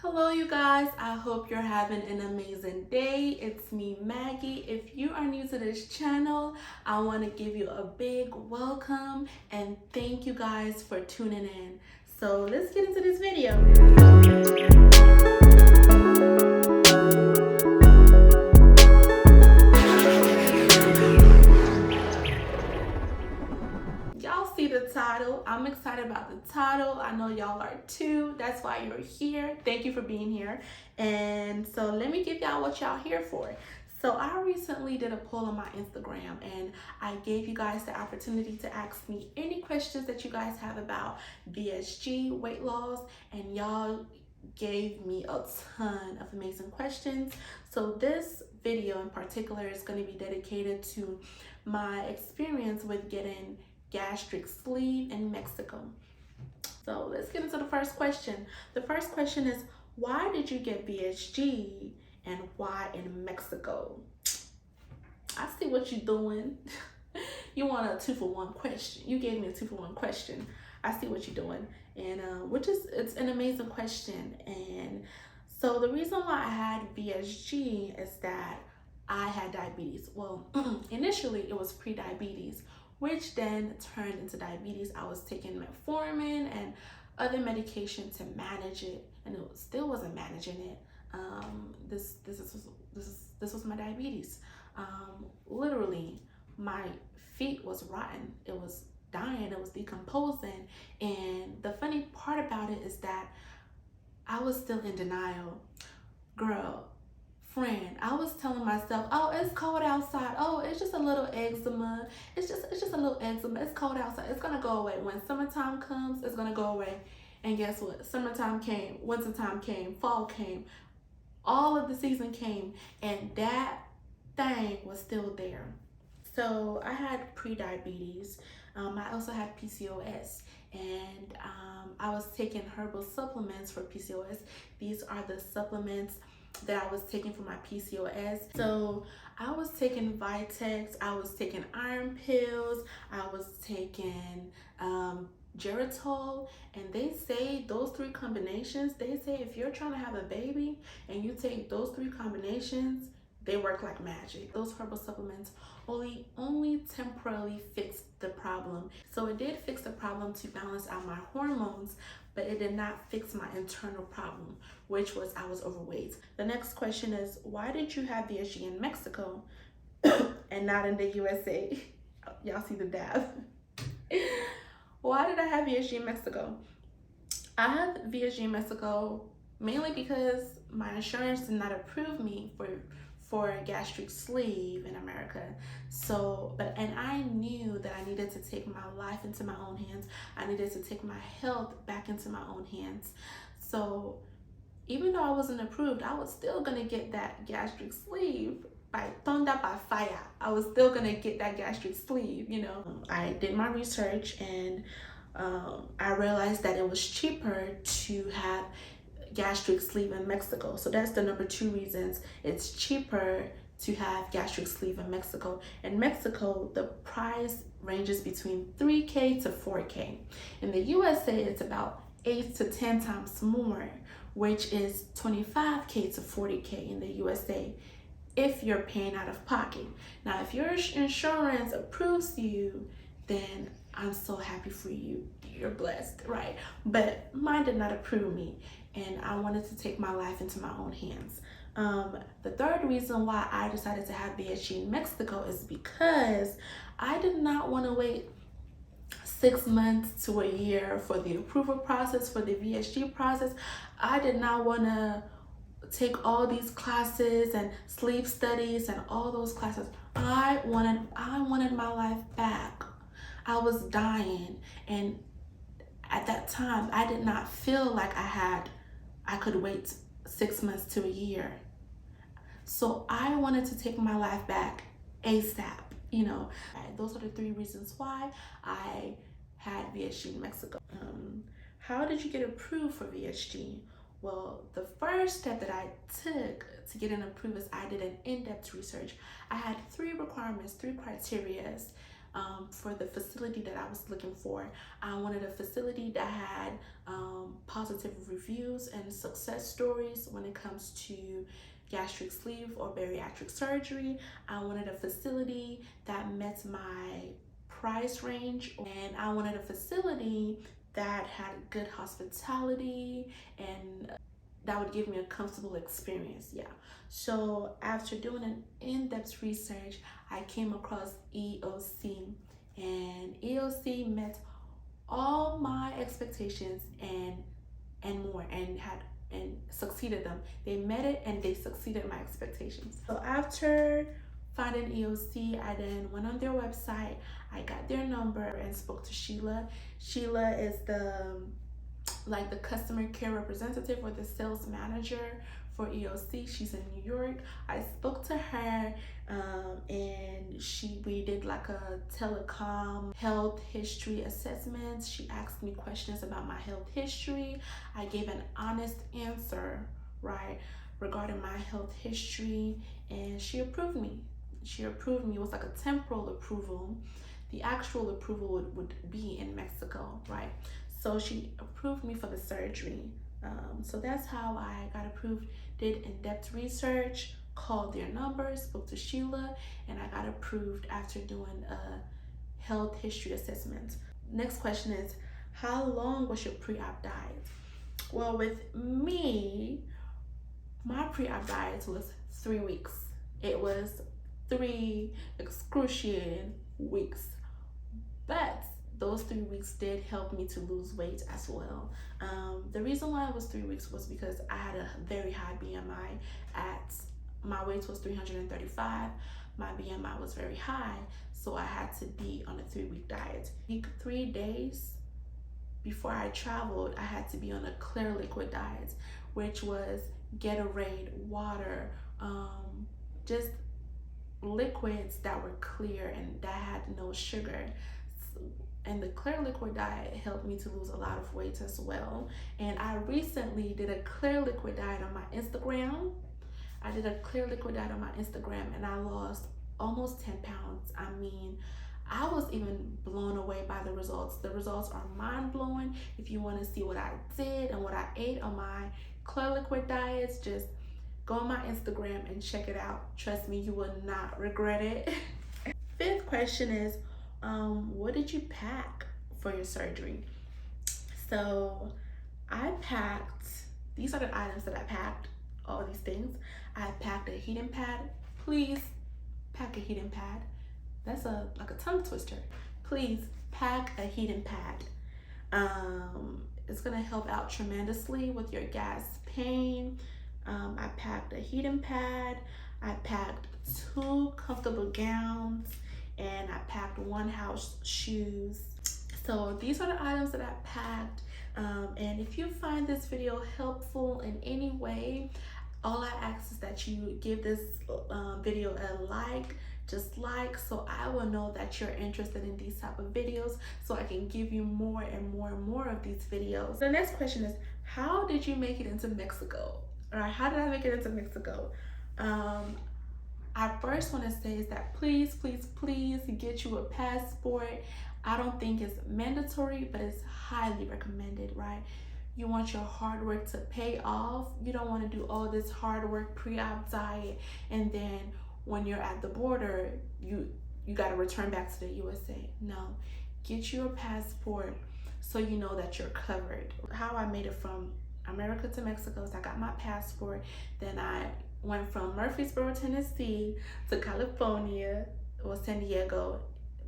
Hello, you guys. I hope you're having an amazing day. It's me, Maggie. If you are new to this channel, I want to give you a big welcome and thank you guys for tuning in. So let's get into this video. Y'all see the title. I'm excited about the title. I know y'all are too. That's why you're here. Thank you for being here. And so let me give y'all what y'all here for. So I recently did a poll on my Instagram and I gave you guys the opportunity to ask me any questions that you guys have about VSG, weight loss, and y'all gave me a ton of amazing questions. So this video in particular is going to be dedicated to my experience with getting gastric sleeve in Mexico. So let's get into the first question. The first question is, why did you get VSG and why in Mexico? I see what you're doing. You want a 2-for-1 question. You gave me a 2-for-1 question. I see what you're doing. And it's an amazing question. And so the reason why I had VSG is that I had diabetes. Well, initially it was pre-diabetes, which then turned into diabetes. I was taking metformin and other medication to manage it, and it still wasn't managing it. This was my diabetes. Literally, my feet was rotten. It was dying. It was decomposing. And the funny part about it is that I was still in denial. Girl, friend, I was telling myself, oh, it's cold outside. Oh, it's just a little eczema. It's just a little eczema. It's cold outside. It's gonna go away. When summertime comes, it's gonna go away. And guess what? Summertime came, wintertime came, fall came, all of the season came, and that thing was still there. So I had pre-diabetes. I also had PCOS, and I was taking herbal supplements for PCOS. These are the supplements that I was taking for my PCOS. So I was taking Vitex, I was taking iron pills, I was taking Geritol, and they say those 3 combinations, they say if you're trying to have a baby and you take those 3 combinations, they work like magic. Those herbal supplements only temporarily fixed the problem. So it did fix the problem to balance out my hormones, but it did not fix my internal problem, which was I was overweight. The next question is, why did you have VSG in Mexico and not in the USA? Y'all see the dab. Why did I have VSG in Mexico? I had VSG in Mexico mainly because my insurance did not approve me for a gastric sleeve in America. And I knew that I needed to take my life into my own hands. I needed to take my health back into my own hands. So even though I wasn't approved, I was still gonna get that gastric sleeve. By thunder, by fire, I was still gonna get that gastric sleeve, you know. I did my research and I realized that it was cheaper to have gastric sleeve in Mexico. So that's the number 2 reasons it's cheaper to have gastric sleeve in Mexico. In Mexico, the price ranges between $3K to $4K. In the USA, it's about 8 to 10 times more, which is $25K to $40K in the USA if you're paying out of pocket. Now, if your insurance approves you, then I'm so happy for you. You're blessed, right? But mine did not approve me, and I wanted to take my life into my own hands. The third reason why I decided to have VSG in Mexico is because I did not want to wait 6 months to a year for the approval process, for the VSG process. I did not want to take all these classes and sleep studies and all those classes. I wanted my life back. I was dying, and at that time I did not feel like I could wait 6 months to a year. So I wanted to take my life back ASAP, you know. Those are the 3 reasons why I had VSG in Mexico. How did you get approved for VSG? Well, the first step that I took to get an approved is I did an in-depth research. I had 3 requirements, 3 criterias for the facility that I was looking for. I wanted a facility that had positive reviews and success stories when it comes to gastric sleeve or bariatric surgery. I wanted a facility that met my price range, and I wanted a facility that had good hospitality and that would give me a comfortable experience. Yeah. So after doing an in-depth research, I came across EOC, and EOC met all my expectations and more, and succeeded them. They met it and they succeeded my expectations. So after finding EOC, I then went on their website. I got their number and spoke to Sheila. Sheila is the customer care representative or the sales manager for EOC. She's in New York. I spoke to her, and we did like a telecom health history assessment. She asked me questions about my health history. I gave an honest answer, right, regarding my health history, and she approved me. She approved me. It was like a temporal approval. The actual approval would be in Mexico, right? So she approved me for the surgery. So that's how I got approved. Did in-depth research, called their number, spoke to Sheila, and I got approved after doing a health history assessment. Next question is, how long was your pre-op diet? Well, with me, my pre-op diet was 3 weeks. It was 3 excruciating weeks. But those 3 weeks did help me to lose weight as well. The reason why it was 3 weeks was because I had a very high BMI. My weight was 335. My BMI was very high, so I had to be on a 3-week diet. 3 days before I traveled, I had to be on a clear liquid diet, which was Gatorade, water, just liquids that were clear and that had no sugar. And the clear liquid diet helped me to lose a lot of weight as well. And I recently did a clear liquid diet on my Instagram. And I lost almost 10 pounds. I mean, I was even blown away by the results. The results are mind-blowing. If you want to see what I did and what I ate on my clear liquid diets, just go on my Instagram and check it out. Trust me, you will not regret it. Fifth question is, what did you pack for your surgery? So I packed, these are the items that I packed, all these things. I packed a heating pad. Please pack a heating pad. That's like a tongue twister. Please pack a heating pad. It's gonna help out tremendously with your gas pain. I packed a heating pad. I packed 2 comfortable gowns, and I packed 1 house shoes. So these are the items that I packed. And if you find this video helpful in any way, all I ask is that you give this video a like, just like, so I will know that you're interested in these type of videos, so I can give you more and more and more of these videos. The next question is, how did you make it into Mexico? All right, how did I make it into Mexico? I first want to say is that please get you a passport. I don't think it's mandatory, but it's highly recommended, right? You want your hard work to pay off. You don't want to do all this hard work pre-op diet, and then when you're at the border, you got to return back to the USA. No, get you a passport so you know that you're covered. How I made it from America to Mexico is I got my passport, then I went from Murfreesboro, Tennessee to California, or San Diego,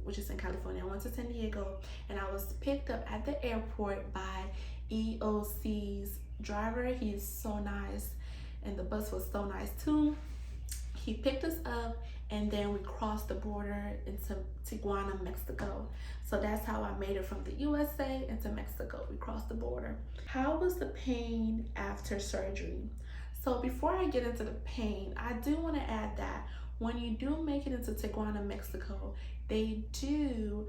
which is in California. I went to San Diego, and I was picked up at the airport by EOC's driver. He is so nice, and the bus was so nice too. He picked us up, and then we crossed the border into Tijuana, Mexico. So that's how I made it from the USA into Mexico. We crossed the border. How was the pain after surgery? So before I get into the pain, I do want to add that when you do make it into Tijuana, Mexico, they do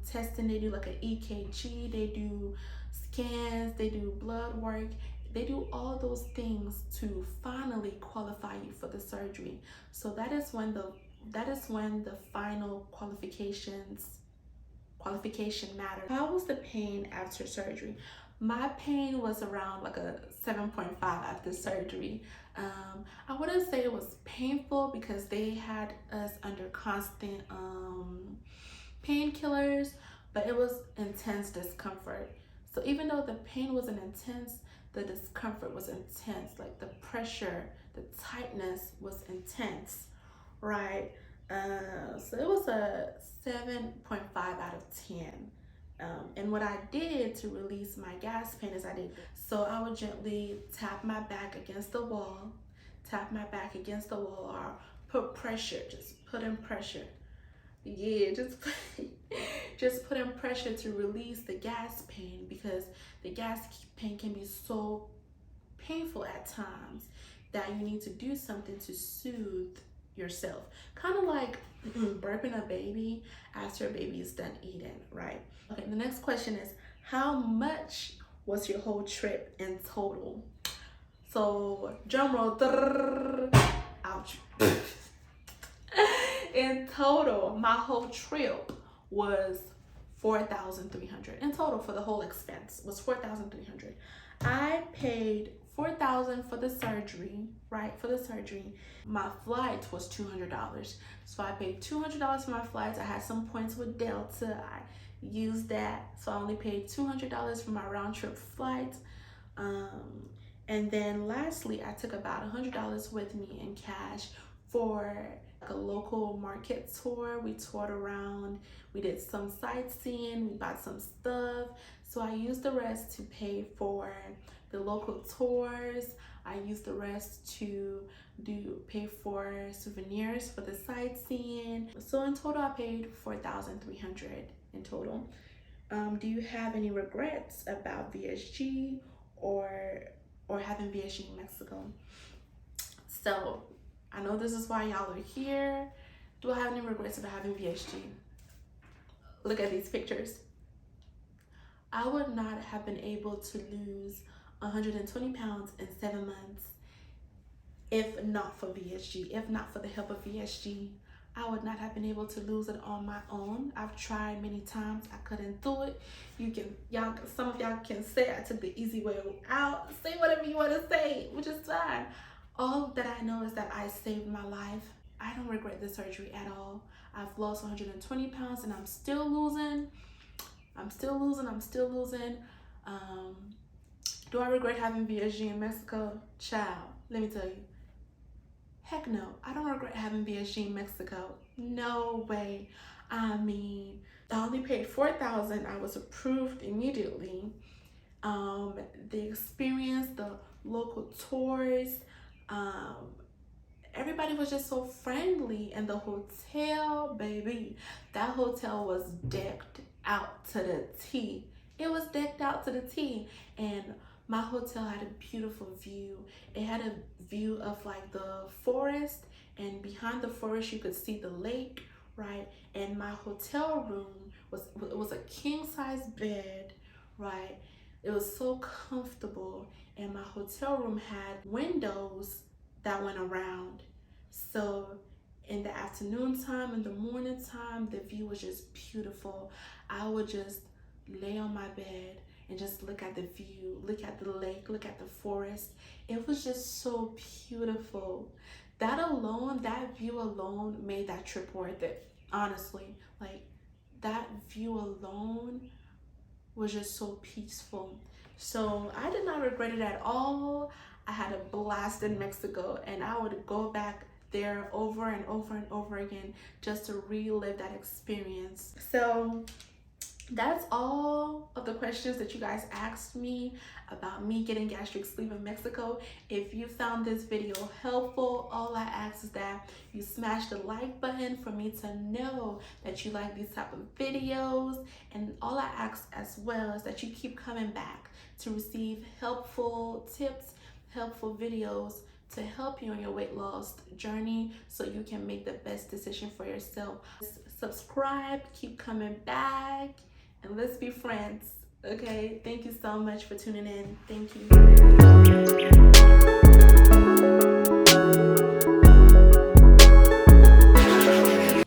testing. They do like an EKG, they do scans, they do blood work. They do all those things to finally qualify you for the surgery. So that is when the that is when the final qualification mattered. How was the pain after surgery? My pain was around like a 7.5 after surgery. I wouldn't say it was painful because they had us under constant painkillers, but it was intense discomfort. So even though the pain wasn't intense, the discomfort was intense. Like the pressure, the tightness was intense, right? So it was a 7.5 out of 10. And what I did to release my gas pain is so I would gently tap my back against the wall, or put pressure, just put in pressure. Yeah, just put in pressure to release the gas pain, because the gas pain can be so painful at times that you need to do something to soothe yourself. Kind of like burping a baby after a baby is done eating, right? Okay, the next question is, how much was your whole trip in total? So, drum roll. Ouch. In total, my whole trip was $4,300. In total, for the whole expense was $4,300. I paid $4,000 for the surgery, right? For the surgery, my flight was $200. So I paid $200 for my flights. I had some points with Delta. I used that, so I only paid $200 for my round trip flight. And then lastly, I took about $100 with me in cash for a local market tour. We toured around, we did some sightseeing, we bought some stuff. So I used the rest to pay for the local tours. I used the rest to pay for souvenirs for the sightseeing. So in total, I paid $4,300 in total. Do you have any regrets about VSG or having VSG in Mexico? So I know this is why y'all are here. Do I have any regrets about having VSG? Look at these pictures. I would not have been able to lose 120 pounds in 7 months if not for VSG, if not for the help of VSG. I would not have been able to lose it on my own. I've tried many times. I couldn't do it. Some of y'all can say I took the easy way out. Say whatever you want to say, which is fine. All that I know is that I saved my life. I don't regret the surgery at all. I've lost 120 pounds and I'm still losing. Do I regret having VSG in Mexico? Child, let me tell you. Heck no, I don't regret having VSG in Mexico. No way. I mean, I only paid $4,000. I was approved immediately. The experience, the local tours, everybody was just so friendly. And the hotel, baby, that hotel was decked out to the T. It was decked out to the T. And my hotel had a beautiful view. It had a view of like the forest, and behind the forest you could see the lake, right? And my hotel room was a king size bed, right? It was so comfortable, and my hotel room had windows that went around. So in the afternoon time, in the morning time, the view was just beautiful. I would just lay on my bed and just look at the view, look at the lake, look at the forest. It was just so beautiful. That view alone made that trip worth it, honestly. Like, that view alone was just so peaceful. So I did not regret it at all. I had a blast in Mexico, and I would go back there over and over and over again just to relive that experience. So that's all of the questions that you guys asked me about me getting gastric sleeve in Mexico. If you found this video helpful, all I ask is that you smash the like button for me to know that you like these type of videos. And all I ask as well is that you keep coming back to receive helpful tips, helpful videos to help you on your weight loss journey so you can make the best decision for yourself. Subscribe, keep coming back, and let's be friends, okay? Thank you so much for tuning in. Thank you.